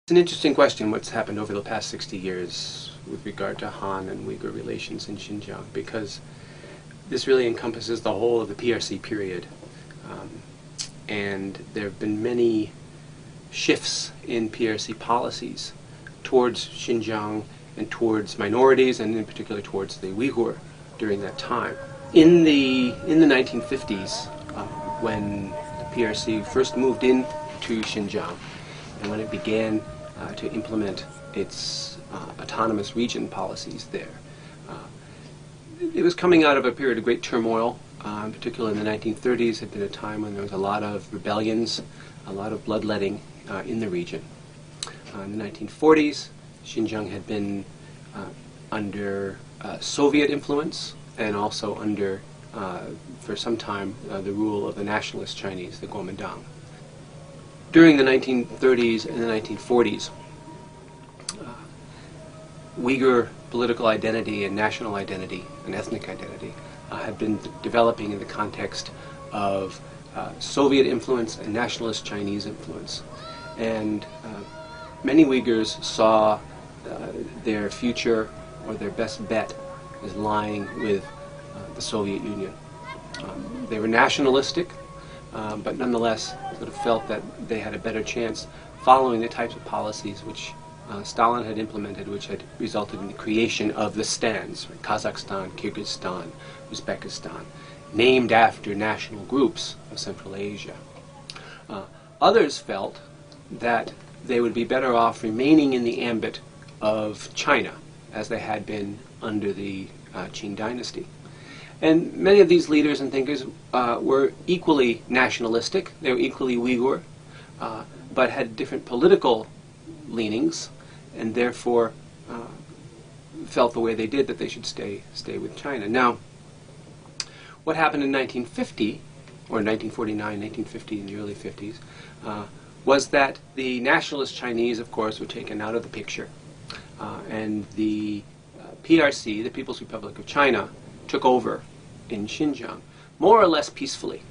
It's an interesting question, what's happened over the past 60 years with regard to Han and Uyghur relations in Xinjiang, because this really encompasses the whole of the PRC period. And there have been many shifts in PRC policies towards Xinjiang and towards minorities, and in particular towards the Uyghur during that time. In the 1950s, when the PRC first moved into Xinjiang, and when it began to implement its autonomous region policies there, it was coming out of a period of great turmoil. In particular, in the 1930s had been a time when there was a lot of rebellions, a lot of bloodletting in the region. In the 1940s, Xinjiang had been under Soviet influence and also under, for some time, the rule of the nationalist Chinese, the Kuomintang. During the 1930s and the 1940s, Uyghur political identity and national identity and ethnic identity had been developing in the context of Soviet influence and nationalist Chinese influence. And many Uyghurs saw their future or their best bet as lying with the Soviet Union. They were nationalistic, but nonetheless sort of felt that they had a better chance following the types of policies which Stalin had implemented, which had resulted in the creation of the stands, Kazakhstan, Kyrgyzstan, Uzbekistan, named after national groups of Central Asia. Others felt that they would be better off remaining in the ambit of China, as they had been under the Qing dynasty. And many of these leaders and thinkers were equally nationalistic, they were equally Uyghur, but had different political leanings, and therefore felt the way they did, that they should stay with China. Now, what happened in 1950, or 1949, 1950, in the early 50s, was that the nationalist Chinese, of course, were taken out of the picture, and the PRC, the People's Republic of China, took over in Xinjiang, more or less peacefully,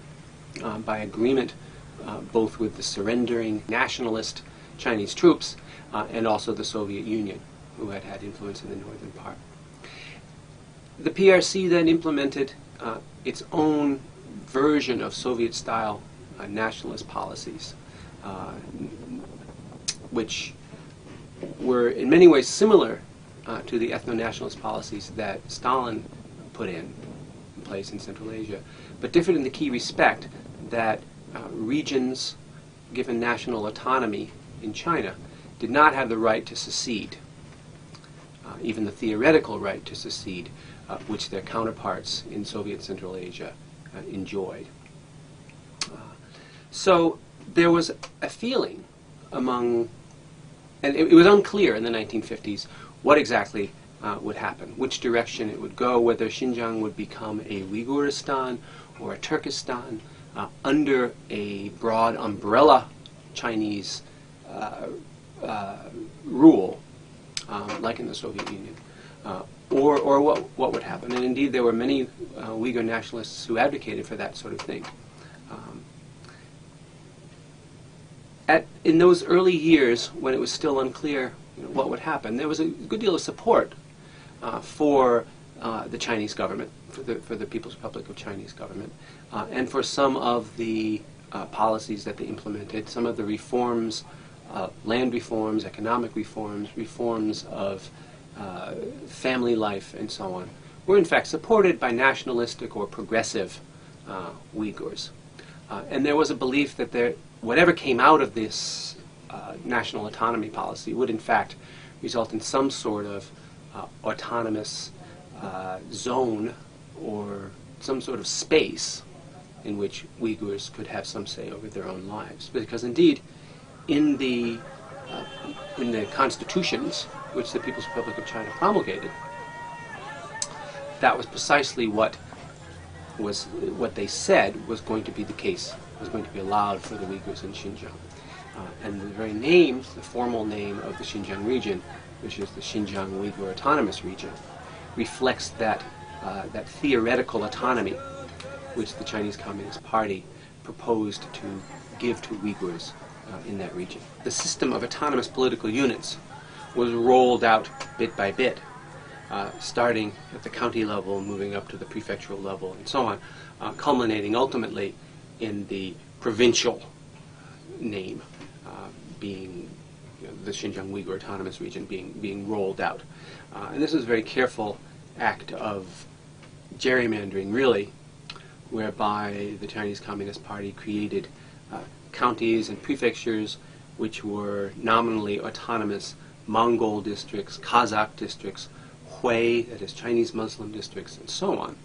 by agreement both with the surrendering nationalist Chinese troops and also the Soviet Union, who had had influence in the northern part. The PRC then implemented its own version of Soviet-style nationalist policies, which were in many ways similar to the ethno-nationalist policies that Stalin put in place in Central Asia, but differed in the key respect that regions given national autonomy in China did not have the right to secede, even the theoretical right to secede, which their counterparts in Soviet Central Asia enjoyed. So there was a feeling among, and it was unclear in the 1950s what exactly would happen, which direction it would go, whether Xinjiang would become a Uyghur-Han or a Turkestan under a broad umbrella Chinese rule, like in the Soviet Union, or what would happen. And indeed, there were many Uyghur nationalists who advocated for that sort of thing. In those early years, when it was still unclear what would happen, there was a good deal of support for the Chinese government, for the People's Republic of Chinese government, and for some of the policies that they implemented, some of the reforms, land reforms, economic reforms, reforms of family life, and so on, were in fact supported by nationalistic or progressive Uyghurs. And there was a belief that whatever came out of this national autonomy policy would in fact result in some sort of autonomous zone or some sort of space in which Uyghurs could have some say over their own lives. Because indeed, in the constitutions which the People's Republic of China promulgated, that was precisely what they said was going to be the case, was going to be allowed for the Uyghurs in Xinjiang. And the very name, the formal name of the Xinjiang region, which is the Xinjiang Uyghur Autonomous Region, reflects that theoretical autonomy which the Chinese Communist Party proposed to give to Uyghurs in that region. The system of autonomous political units was rolled out bit by bit, starting at the county level, moving up to the prefectural level, and so on, culminating ultimately in the provincial name being the Xinjiang Uyghur Autonomous Region being rolled out. And this was a very careful act of gerrymandering, really, whereby the Chinese Communist Party created counties and prefectures which were nominally autonomous Mongol districts, Kazakh districts, Hui, that is Chinese Muslim districts, and so on.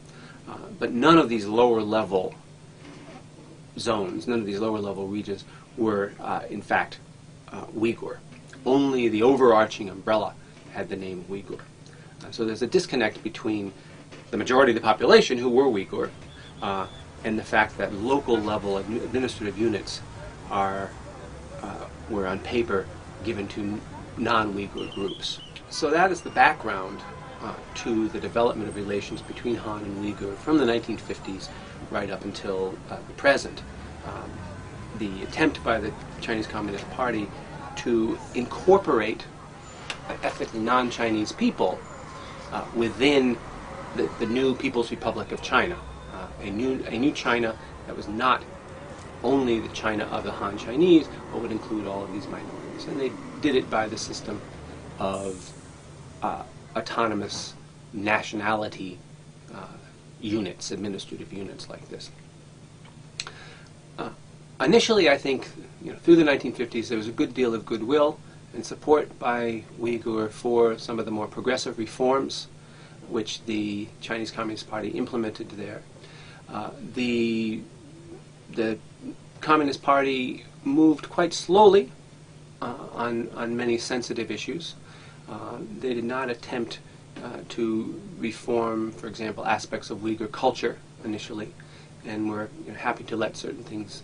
But none of these lower level zones, none of these lower level regions were in fact Uyghur. Only the overarching umbrella had the name Uyghur. So there's a disconnect between the majority of the population who were Uyghur and the fact that local level administrative units were on paper given to non-Uyghur groups. So that is the background to the development of relations between Han and Uyghur from the 1950s right up until the present. The attempt by the Chinese Communist Party to incorporate ethnically non-Chinese people within the new People's Republic of China, a new China that was not only the China of the Han Chinese, but would include all of these minorities. And they did it by the system of autonomous nationality units, administrative units like this. Initially, I think, through the 1950s, there was a good deal of goodwill and support by Uyghur for some of the more progressive reforms which the Chinese Communist Party implemented there. The Communist Party moved quite slowly on many sensitive issues. They did not attempt to reform, for example, aspects of Uyghur culture initially, and were happy to let certain things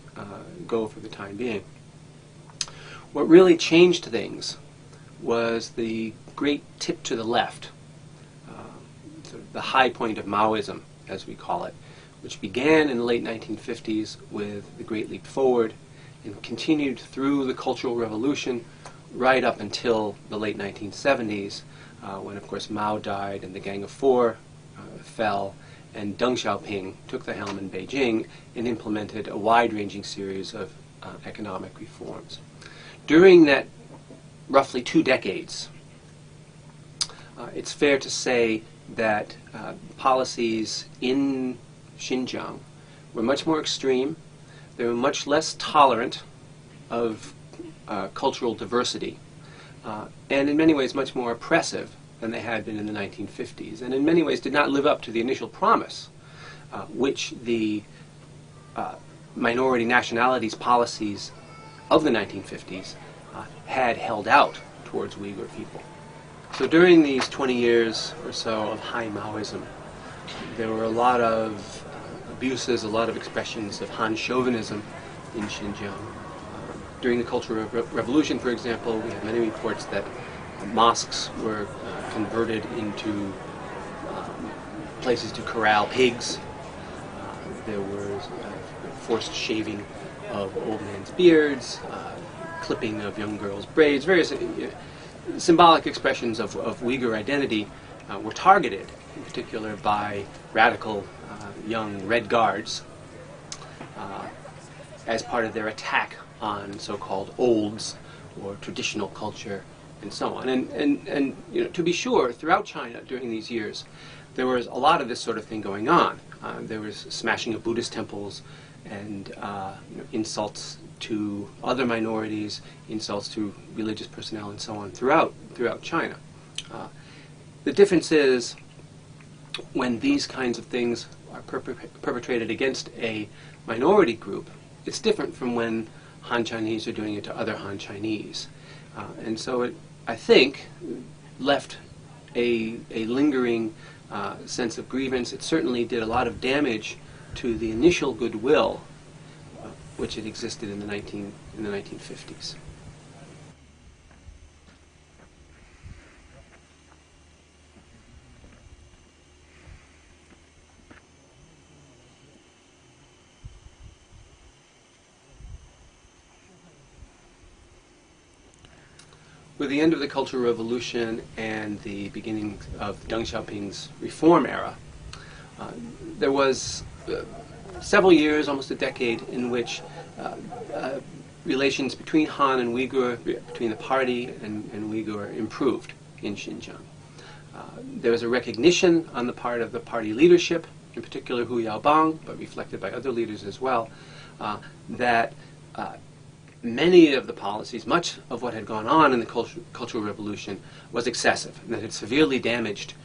go for the time being. What really changed things was the great tip to the left, sort of the high point of Maoism, as we call it, which began in the late 1950s with the Great Leap Forward and continued through the Cultural Revolution right up until the late 1970s, when, of course, Mao died and the Gang of Four fell, and Deng Xiaoping took the helm in Beijing and implemented a wide-ranging series of economic reforms. During that roughly 2 decades, it's fair to say that policies in Xinjiang were much more extreme. They were much less tolerant of cultural diversity, and in many ways much more oppressive than they had been in the 1950s, and in many ways did not live up to the initial promise which the minority nationalities policies of the 1950s had held out towards Uyghur people. So during these 20 years or so of high Maoism, there were a lot of abuses, a lot of expressions of Han chauvinism in Xinjiang. During the Cultural Revolution, for example, we have many reports that mosques were converted into places to corral pigs. There was forced shaving of old men's beards, clipping of young girls' braids. Various symbolic expressions of Uyghur identity were targeted, in particular by radical young Red Guards, as part of their attack on so-called olds or traditional culture and so on. And to be sure, throughout China during these years, there was a lot of this sort of thing going on. There was smashing of Buddhist temples and insults to other minorities, insults to religious personnel, and so on throughout China. The difference is when these kinds of things are perpetrated against a minority group, it's different from when Han Chinese are doing it to other Han Chinese. And so it, I think, left a lingering sense of grievance. It certainly did a lot of damage to the initial goodwill which had existed in the 1950s. With the end of the Cultural Revolution and the beginning of Deng Xiaoping's reform era, there was several years, almost a decade, in which relations between Han and Uyghur, between the party and Uyghur, improved in Xinjiang. There was a recognition on the part of the party leadership, in particular Hu Yaobang, but reflected by other leaders as well, that many of the policies, much of what had gone on in the Cultural Revolution, was excessive, and that had severely damaged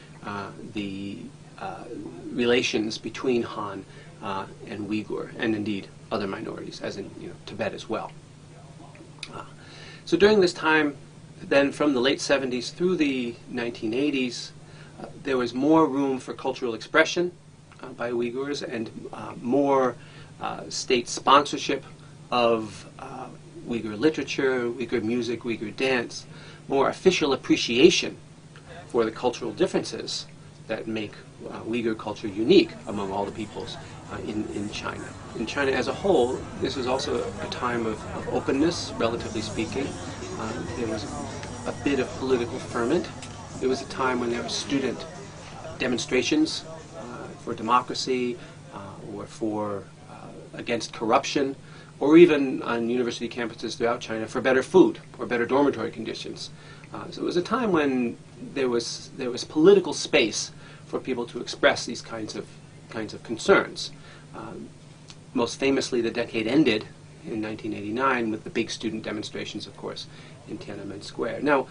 the relations between Han and Uyghur, and indeed other minorities, as in Tibet as well. So during this time, then from the late 70s through the 1980s, there was more room for cultural expression by Uyghurs and more state sponsorship of Uyghur literature, Uyghur music, Uyghur dance, more official appreciation for the cultural differences that make Uyghur culture unique among all the peoples in China. In China as a whole, this was also a time of openness, relatively speaking. There was a bit of political ferment. It was a time when there were student demonstrations for democracy or for against corruption, or even on university campuses throughout China for better food or better dormitory conditions. So it was a time when there was political space for people to express these kinds of concerns. Most famously, the decade ended in 1989 with the big student demonstrations, of course, in Tiananmen Square. Now,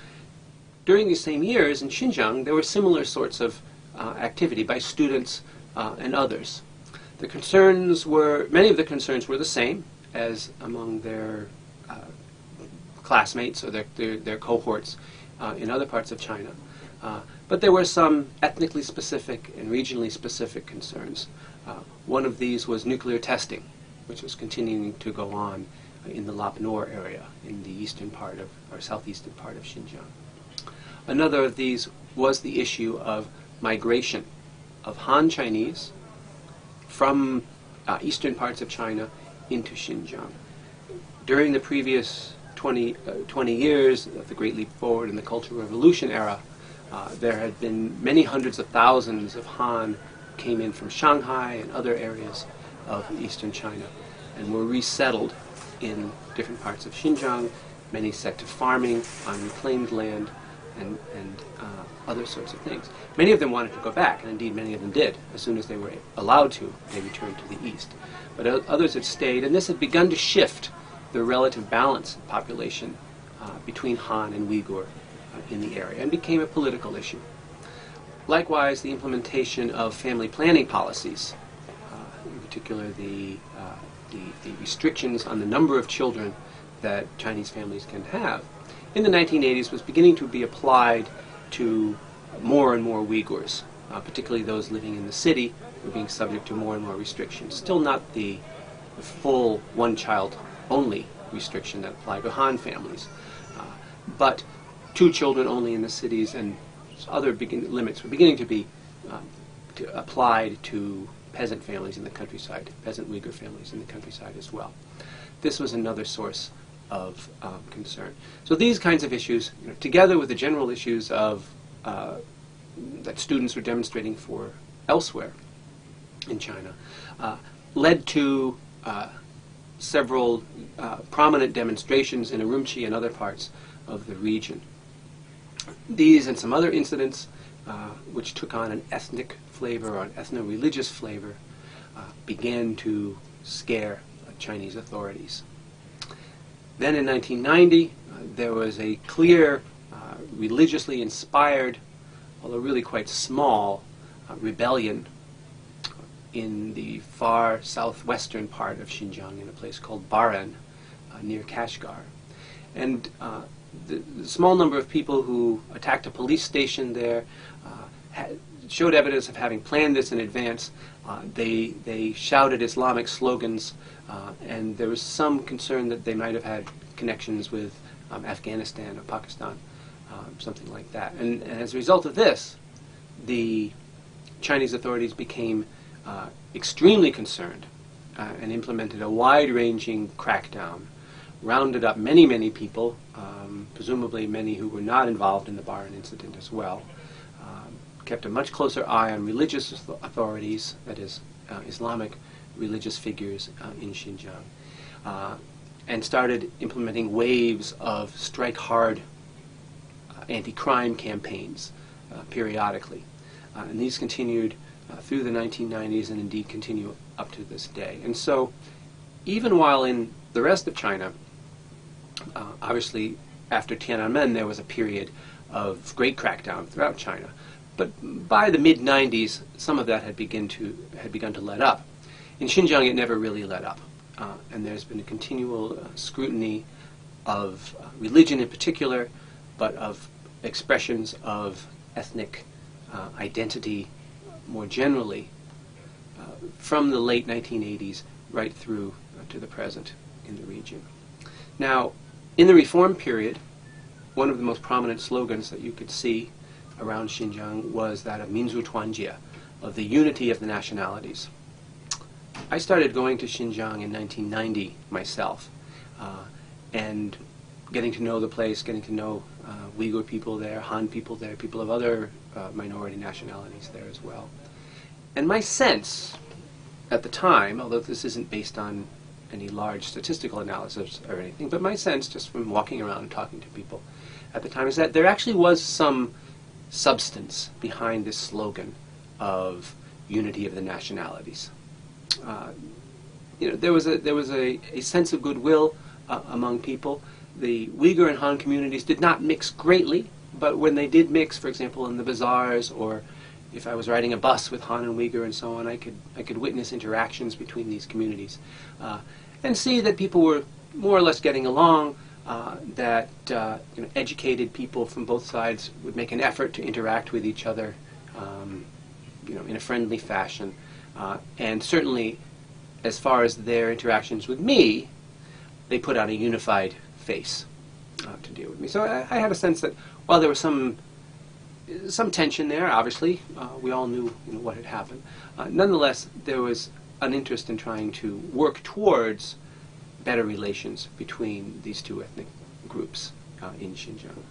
during these same years in Xinjiang, there were similar sorts of activity by students and others. Many of the concerns were the same as among their classmates or their cohorts in other parts of China. But there were some ethnically specific and regionally specific concerns. One of these was nuclear testing, which was continuing to go on in the Lap Nor area, in the eastern part of, or southeastern part of Xinjiang. Another of these was the issue of migration of Han Chinese from eastern parts of China into Xinjiang. During the previous 20 years of the Great Leap Forward in the Cultural Revolution era, there had been many hundreds of thousands of Han came in from Shanghai and other areas of eastern China and were resettled in different parts of Xinjiang, many set to farming on reclaimed land and other sorts of things. Many of them wanted to go back, and indeed many of them did. As soon as they were allowed to, they returned to the east. But others had stayed, and this had begun to shift the relative balance of population between Han and Uyghur in the area, and became a political issue. Likewise, the implementation of family planning policies, in particular the restrictions on the number of children that Chinese families can have, in the 1980s was beginning to be applied to more and more Uyghurs, particularly those living in the city, were being subject to more and more restrictions. Still not the full one-child-only restriction that applied to Han families, but 2 children only in the cities, and other limits were beginning to be applied to peasant families in the countryside, peasant Uyghur families in the countryside as well. This was another source of concern. So these kinds of issues, together with the general issues of that students were demonstrating for elsewhere in China, led to several prominent demonstrations in Urumqi and other parts of the region. These and some other incidents, which took on an ethnic flavor or an ethno-religious flavor, began to scare Chinese authorities. Then in 1990, there was a clear, religiously inspired, although really quite small, rebellion in the far southwestern part of Xinjiang in a place called Baran, near Kashgar. And the small number of people who attacked a police station there showed evidence of having planned this in advance. They shouted Islamic slogans, and there was some concern that they might have had connections with Afghanistan or Pakistan, something like that. And as a result of this, the Chinese authorities became extremely concerned and implemented a wide-ranging crackdown, rounded up many, many people, presumably many who were not involved in the Baran incident as well, kept a much closer eye on religious authorities, that is, Islamic religious figures in Xinjiang, and started implementing waves of strike-hard anti-crime campaigns periodically. And these continued through the 1990s and indeed continue up to this day. And so, even while in the rest of China, obviously after Tiananmen there was a period of great crackdown throughout China, but by the mid-90s some of that had begun to let up. In Xinjiang it never really let up, and there's been a continual scrutiny of religion in particular, but of expressions of ethnic identity more generally, from the late 1980s right through to the present in the region. Now, in the reform period, one of the most prominent slogans that you could see around Xinjiang was that of Minzu Tuanjie, of the unity of the nationalities. I started going to Xinjiang in 1990 myself, and getting to know the place, getting to know Uyghur people there, Han people there, people of other minority nationalities there as well. And my sense at the time, although this isn't based on any large statistical analysis or anything, but my sense just from walking around and talking to people at the time is that there actually was some substance behind this slogan of unity of the nationalities. There was a sense of goodwill among people. The Uyghur and Han communities did not mix greatly, but when they did mix, for example, in the bazaars, or if I was riding a bus with Han and Uyghur and so on, I could witness interactions between these communities and see that people were more or less getting along, that educated people from both sides would make an effort to interact with each other in a friendly fashion. And certainly, as far as their interactions with me, they put on a unified face to deal with me. So I had a sense that while there was some tension there, obviously, we all knew what had happened. Nonetheless, there was an interest in trying to work towards better relations between these two ethnic groups in Xinjiang.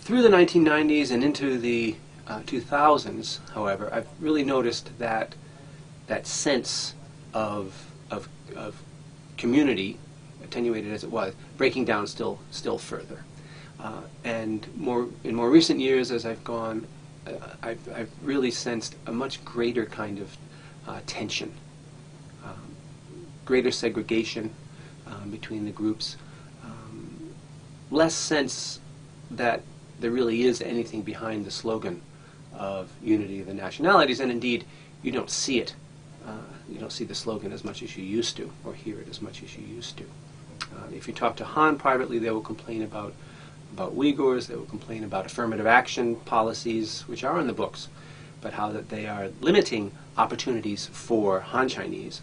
Through the 1990s and into the 2000s, however, I've really noticed that sense of community, attenuated as it was, breaking down still further. And in more recent years, as I've gone, I've really sensed a much greater kind of tension, greater segregation between the groups, less sense that there really is anything behind the slogan of unity of the nationalities, and indeed, you don't see it. You don't see the slogan as much as you used to, or hear it as much as you used to. If you talk to Han privately, they will complain about Uyghurs, they will complain about affirmative action policies, which are in the books, but how that they are limiting opportunities for Han Chinese.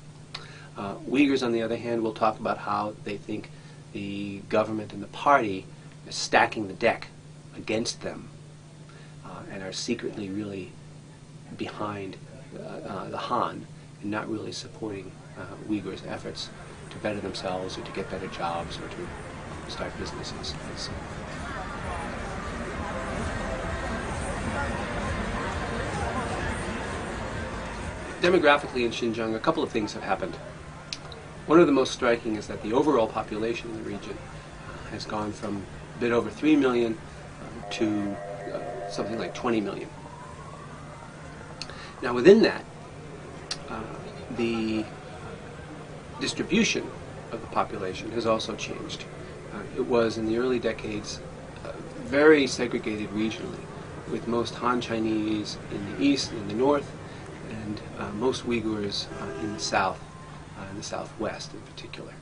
Uyghurs, on the other hand, will talk about how they think the government and the party are stacking the deck against them, and are secretly really behind the Han and not really supporting Uyghurs' efforts to better themselves or to get better jobs or to start businesses. And so demographically in Xinjiang, a couple of things have happened. One of the most striking is that the overall population in the region has gone from a bit over 3 million to something like 20 million. Now within that, the distribution of the population has also changed. It was in the early decades very segregated regionally, with most Han Chinese in the east and in the north, and most Uyghurs in the south, in the southwest in particular.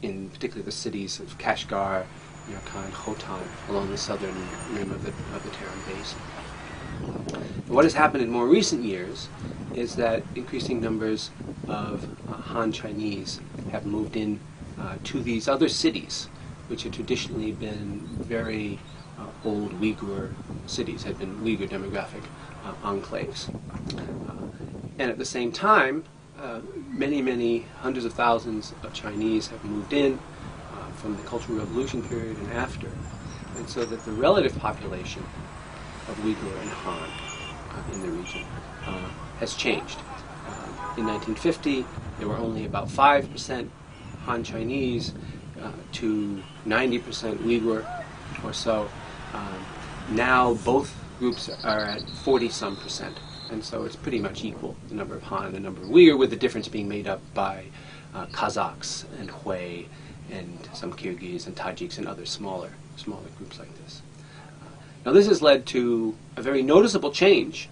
In particular the cities of Kashgar, Uyghur-Han, Khotan, along the southern rim of the Tarim Basin. And what has happened in more recent years is that increasing numbers of Han Chinese have moved in to these other cities, which had traditionally been very old Uyghur cities, had been Uyghur demographic enclaves. And at the same time, many hundreds of thousands of Chinese have moved in from the Cultural Revolution period and after, and so that the relative population of Uyghur and Han in the region has changed. In 1950, there were only about 5% Han Chinese to 90% Uyghur or so. Now both groups are at 40-some percent, and so it's pretty much equal, the number of Han and the number of Uyghur, with the difference being made up by Kazakhs and Hui and some Kyrgyz and Tajiks and other smaller groups like this. Now this has led to a very noticeable change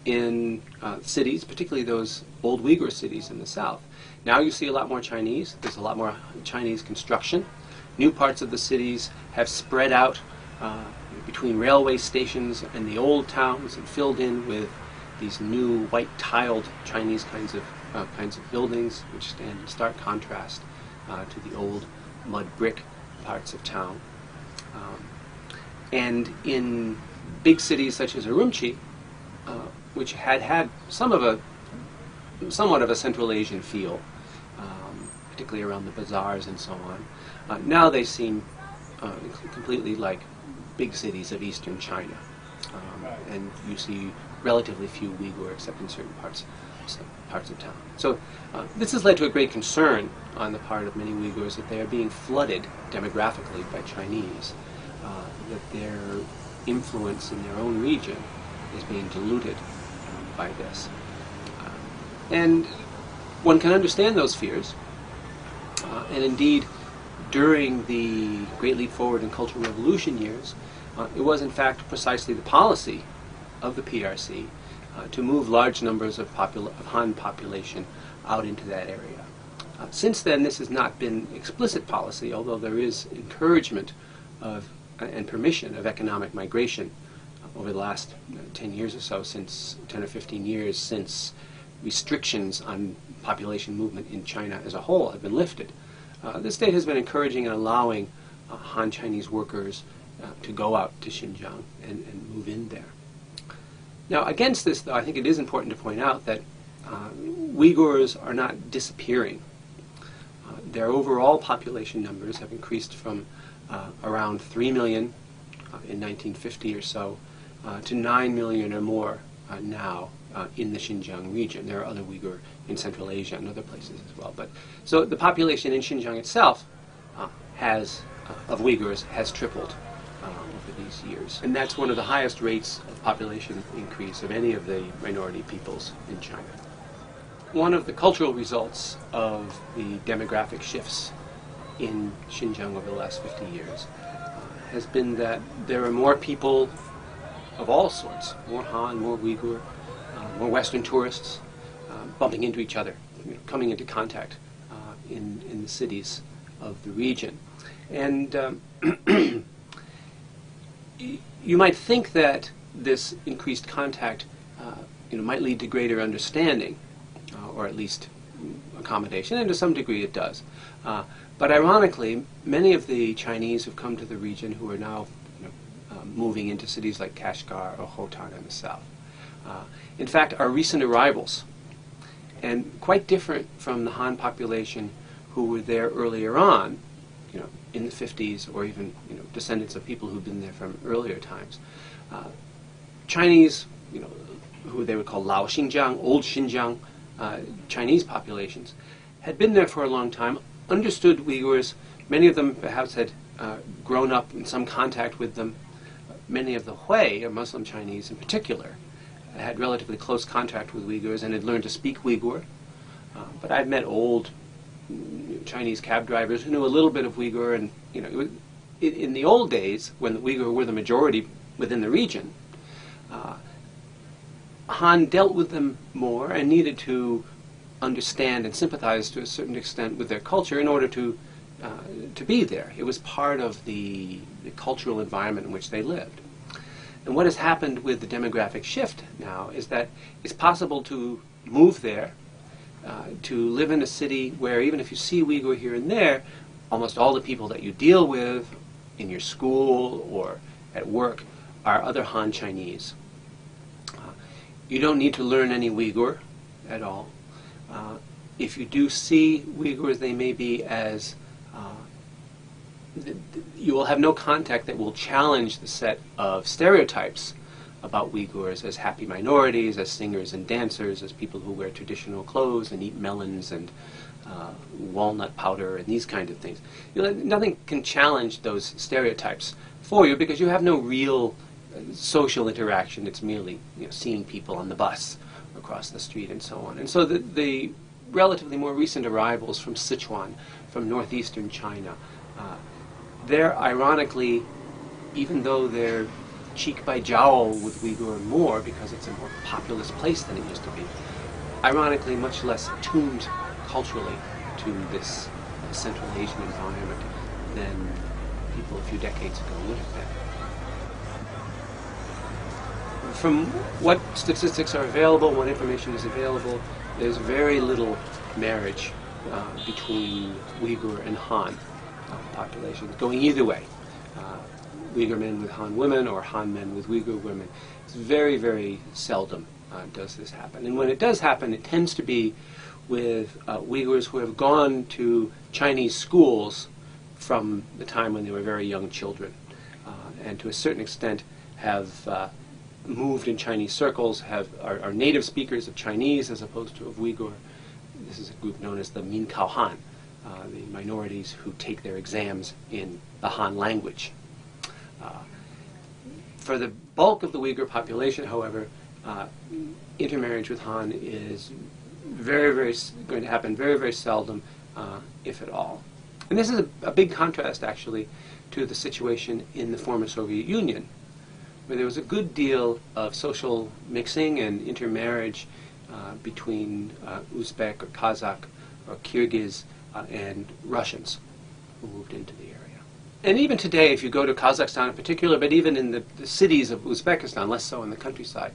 in cities, particularly those old Uyghur cities in the south. Now you see a lot more Chinese. There's a lot more Chinese construction. New parts of the cities have spread out between railway stations and the old towns and filled in with these new white tiled Chinese kinds of buildings, which stand in stark contrast to the old mud brick parts of town. And in big cities such as Urumqi, which had somewhat of a Central Asian feel, particularly around the bazaars and so on, now they seem completely like big cities of eastern China. And you see relatively few Uyghur except in certain parts of town. So this has led to a great concern on the part of many Uyghurs that they are being flooded demographically by Chinese, that their influence in their own region is being diluted by this. And one can understand those fears, and indeed during the Great Leap Forward and Cultural Revolution years, it was in fact precisely the policy of the PRC to move large numbers of Han population out into that area. Since then, this has not been explicit policy, although there is encouragement of and permission of economic migration over the last 10 years or so, since 10 or 15 years since restrictions on population movement in China as a whole have been lifted. The state has been encouraging and allowing Han Chinese workers to go out to Xinjiang and move in there. Now, against this, though, I think it is important to point out that Uyghurs are not disappearing. Their overall population numbers have increased from around 3 million in 1950 or so to 9 million or more now in the Xinjiang region. There are other Uyghur in Central Asia and other places as well. But so the population in Xinjiang itself of Uyghurs has tripled over these years. And that's one of the highest rates of population increase of any of the minority peoples in China. One of the cultural results of the demographic shifts in Xinjiang over the last 50 years has been that there are more people of all sorts, more Han, more Uyghur, more Western tourists bumping into each other, coming into contact in the cities of the region. And you might think that this increased contact might lead to greater understanding, or at least accommodation, and to some degree it does. But ironically, many of the Chinese who've come to the region who are now moving into cities like Kashgar or Khotan in the south, in fact, are recent arrivals, and quite different from the Han population who were there earlier on, in the 50s, or even descendants of people who've been there from earlier times. Chinese, who they would call Lao Xinjiang, old Xinjiang Chinese populations, had been there for a long time, understood Uyghurs. Many of them perhaps had grown up in some contact with them. Many of the Hui, or Muslim Chinese in particular, had relatively close contact with Uyghurs and had learned to speak Uyghur. But I've met old Chinese cab drivers who knew a little bit of Uyghur, and in the old days, when the Uyghur were the majority within the region, Han dealt with them more and needed to understand and sympathize to a certain extent with their culture in order to be there. It was part of the cultural environment in which they lived. And what has happened with the demographic shift now is that it's possible to move there, to live in a city where even if you see Uyghur here and there, almost all the people that you deal with in your school or at work are other Han Chinese. You don't need to learn any Uyghur at all. If you do see Uyghurs, they may be as you will have no contact that will challenge the set of stereotypes about Uyghurs as happy minorities, as singers and dancers, as people who wear traditional clothes and eat melons and walnut powder and these kind of things. Nothing can challenge those stereotypes for you because you have no real social interaction. It's merely seeing people on the bus across the street and so on. And so the relatively more recent arrivals from Sichuan, from northeastern China, they're ironically, even though they're cheek by jowl with Uyghur more because it's a more populous place than it used to be, ironically much less attuned culturally to this Central Asian environment than people a few decades ago would have been. From what statistics are available, what information is available, there's very little marriage between Uyghur and Han populations, going either way. Uyghur men with Han women or Han men with Uyghur women. It's very, very seldom does this happen. And when it does happen, it tends to be with Uyghurs who have gone to Chinese schools from the time when they were very young children, and to a certain extent have moved in Chinese circles, are native speakers of Chinese as opposed to of Uyghur. This is a group known as the Uyghur-Han, the minorities who take their exams in the Han language. For the bulk of the Uyghur population, however, intermarriage with Han is going to happen very, very seldom, if at all. And this is a big contrast, actually, to the situation in the former Soviet Union, where there was a good deal of social mixing and intermarriage between Uzbek or Kazakh or Kyrgyz and Russians who moved into the area. And even today, if you go to Kazakhstan in particular, but even in the cities of Uzbekistan, less so in the countryside,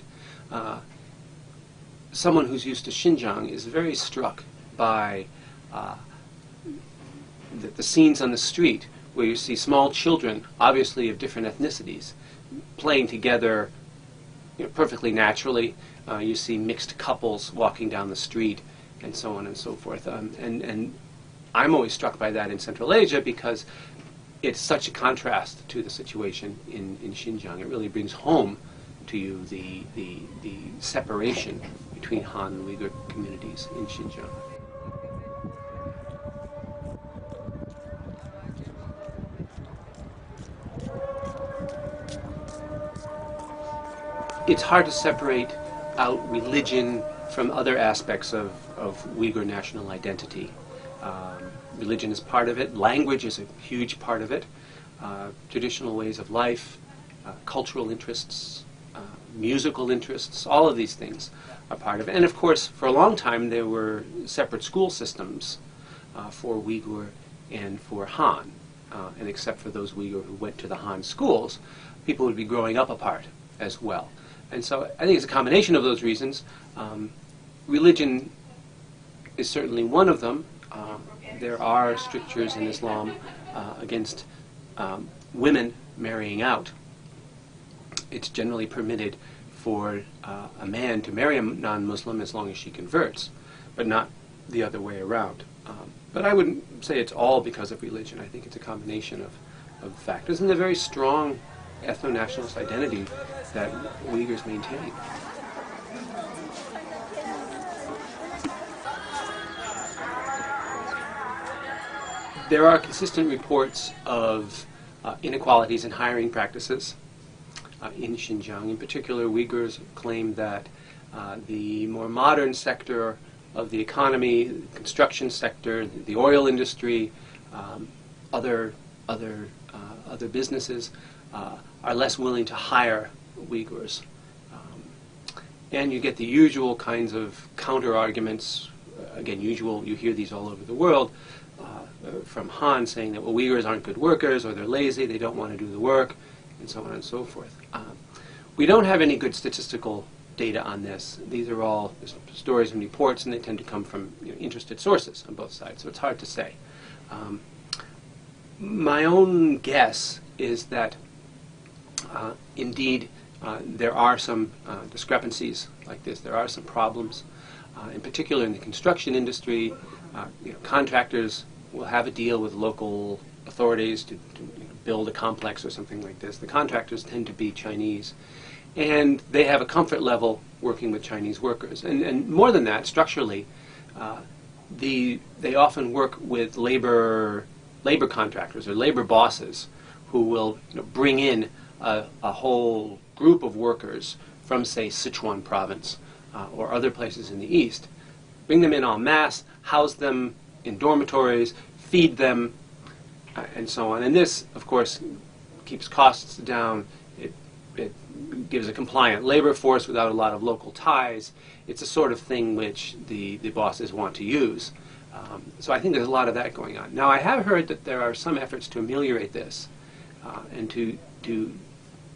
someone who's used to Xinjiang is very struck by the scenes on the street where you see small children, obviously of different ethnicities, playing together perfectly naturally. You see mixed couples walking down the street and so on and so forth. And I'm always struck by that in Central Asia because it's such a contrast to the situation in Xinjiang. It really brings home to you the separation between Han and Uyghur communities in Xinjiang. It's hard to separate out religion from other aspects of Uyghur national identity. Religion is part of it. Language is a huge part of it. Traditional ways of life, cultural interests, musical interests, all of these things are part of it. And of course, for a long time, there were separate school systems for Uyghur and for Han. And except for those Uyghur who went to the Han schools, people would be growing up apart as well. And so I think it's a combination of those reasons. Religion is certainly one of them. There are strictures in Islam against women marrying out. It's generally permitted for a man to marry a non-Muslim as long as she converts, but not the other way around. But I wouldn't say it's all because of religion. I think it's a combination of factors and the very strong ethno-nationalist identity that Uyghurs maintain. There are consistent reports of inequalities in hiring practices in Xinjiang. In particular, Uyghurs claim that the more modern sector of the economy, the construction sector, the oil industry, other businesses are less willing to hire Uyghurs. And you get the usual kinds of counter-arguments. Again, you hear these all over the world, from Han saying that, well, Uyghurs aren't good workers, or they're lazy, they don't want to do the work, and so on and so forth. We don't have any good statistical data on this. These are all stories and reports, and they tend to come from interested sources on both sides, so it's hard to say. My own guess is that indeed there are some discrepancies like this. There are some problems. In particular in the construction industry, contractors will have a deal with local authorities to build a complex or something like this. The contractors tend to be Chinese, and they have a comfort level working with Chinese workers. And more than that, structurally, they often work with labor contractors or labor bosses who will bring in a whole group of workers from, say, Sichuan province or other places in the east, bring them in en masse, house them in dormitories, feed them, and so on. And this, of course, keeps costs down. It gives a compliant labor force without a lot of local ties. It's a sort of thing which the bosses want to use. So I think there's a lot of that going on. Now, I have heard that there are some efforts to ameliorate this and to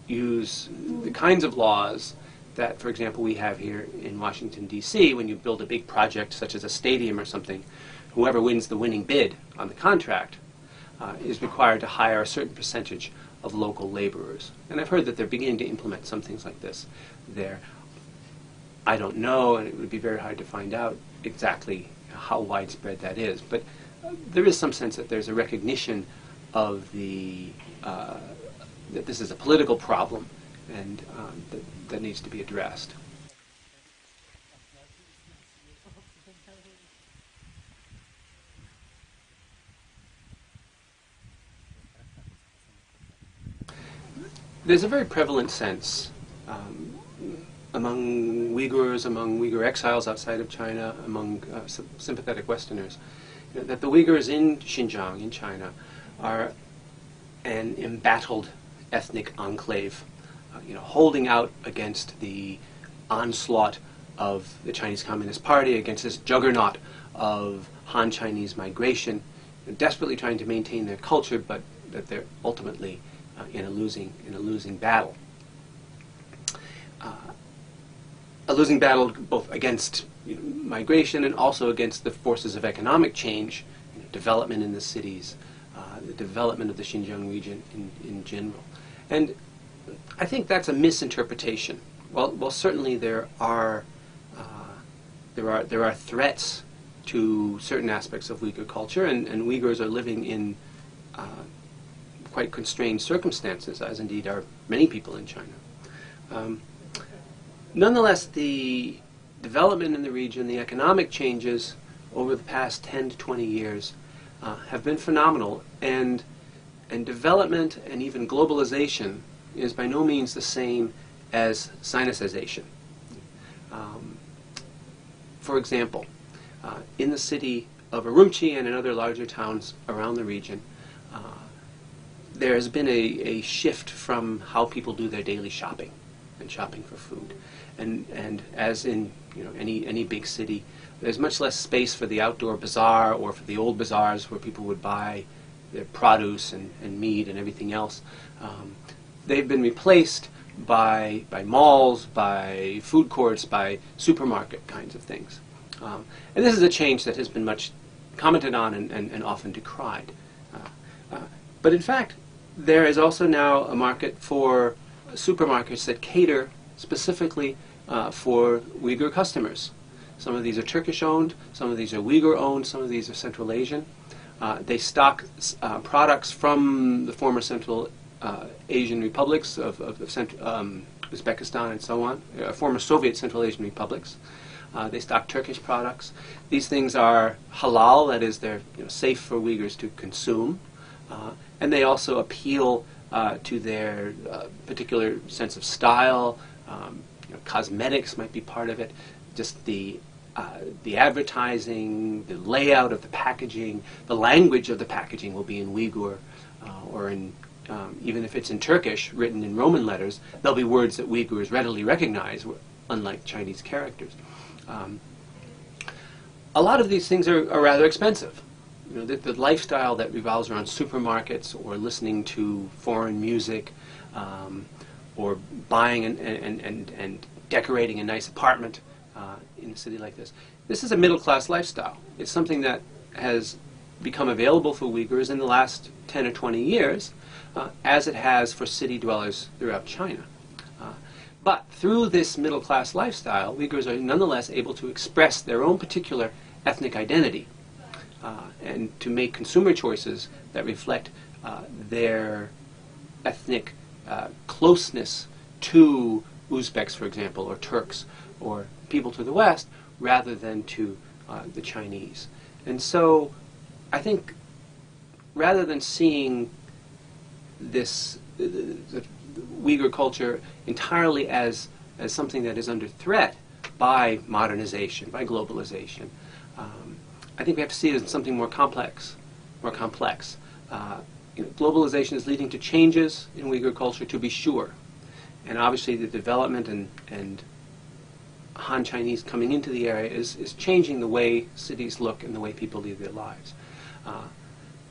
use the kinds of laws that, for example, we have here in Washington, D.C. When you build a big project such as a stadium or something, whoever wins the winning bid on the contract is required to hire a certain percentage of local laborers. And I've heard that they're beginning to implement some things like this there. I don't know, and it would be very hard to find out exactly how widespread that is. But there is some sense that there's a recognition of that this is a political problem and that needs to be addressed. There's a very prevalent sense among Uyghurs, among Uyghur exiles outside of China, among sympathetic Westerners, that the Uyghurs in Xinjiang, in China, are an embattled ethnic enclave, holding out against the onslaught of the Chinese Communist Party, against this juggernaut of Han Chinese migration, desperately trying to maintain their culture, but that they're ultimately in a losing battle. A losing battle both against migration and also against the forces of economic change, development in the cities, the development of the Xinjiang region in general. And I think that's a misinterpretation. Well, certainly there are threats to certain aspects of Uyghur culture, and Uyghurs are living in quite constrained circumstances, as indeed are many people in China. Nonetheless, the development in the region, the economic changes over the past 10 to 20 years have been phenomenal, and development and even globalization is by no means the same as Sinicization. For example, in the city of Urumqi and in other larger towns around the region, there has been a shift from how people do their daily shopping and shopping for food. And as in any big city, there's much less space for the outdoor bazaar or for the old bazaars where people would buy their produce and meat and everything else. They've been replaced by malls, by food courts, by supermarket kinds of things. And this is a change that has been much commented on and often decried. But in fact, there is also now a market for supermarkets that cater specifically for Uyghur customers. Some of these are Turkish-owned, some of these are Uyghur-owned, some of these are Central Asian. They stock products from the former Central Asian republics of Uzbekistan and so on, former Soviet Central Asian republics. They stock Turkish products. These things are halal, that is, they're safe for Uyghurs to consume, and they also appeal to their particular sense of style. Cosmetics might be part of it. Just the advertising, the layout of the packaging, the language of the packaging will be in Uyghur, or in even if it's in Turkish, written in Roman letters, there'll be words that Uyghurs readily recognize, unlike Chinese characters. A lot of these things are rather expensive. The lifestyle that revolves around supermarkets or listening to foreign music, or buying and decorating a nice apartment in a city like this. This is a middle-class lifestyle. It's something that has become available for Uyghurs in the last 10 or 20 years, as it has for city dwellers throughout China. But through this middle-class lifestyle, Uyghurs are nonetheless able to express their own particular ethnic identity. and to make consumer choices that reflect their ethnic closeness to Uzbeks, for example, or Turks, or people to the West, rather than to the Chinese. And so I think rather than seeing this the Uyghur culture entirely as something that is under threat by modernization, by globalization, I think we have to see it as something more complex. Globalization is leading to changes in Uyghur culture, to be sure, and obviously the development and Han Chinese coming into the area is changing the way cities look and the way people live their lives.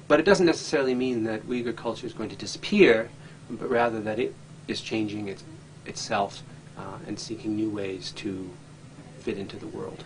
But it doesn't necessarily mean that Uyghur culture is going to disappear, but rather that it is changing itself and seeking new ways to fit into the world.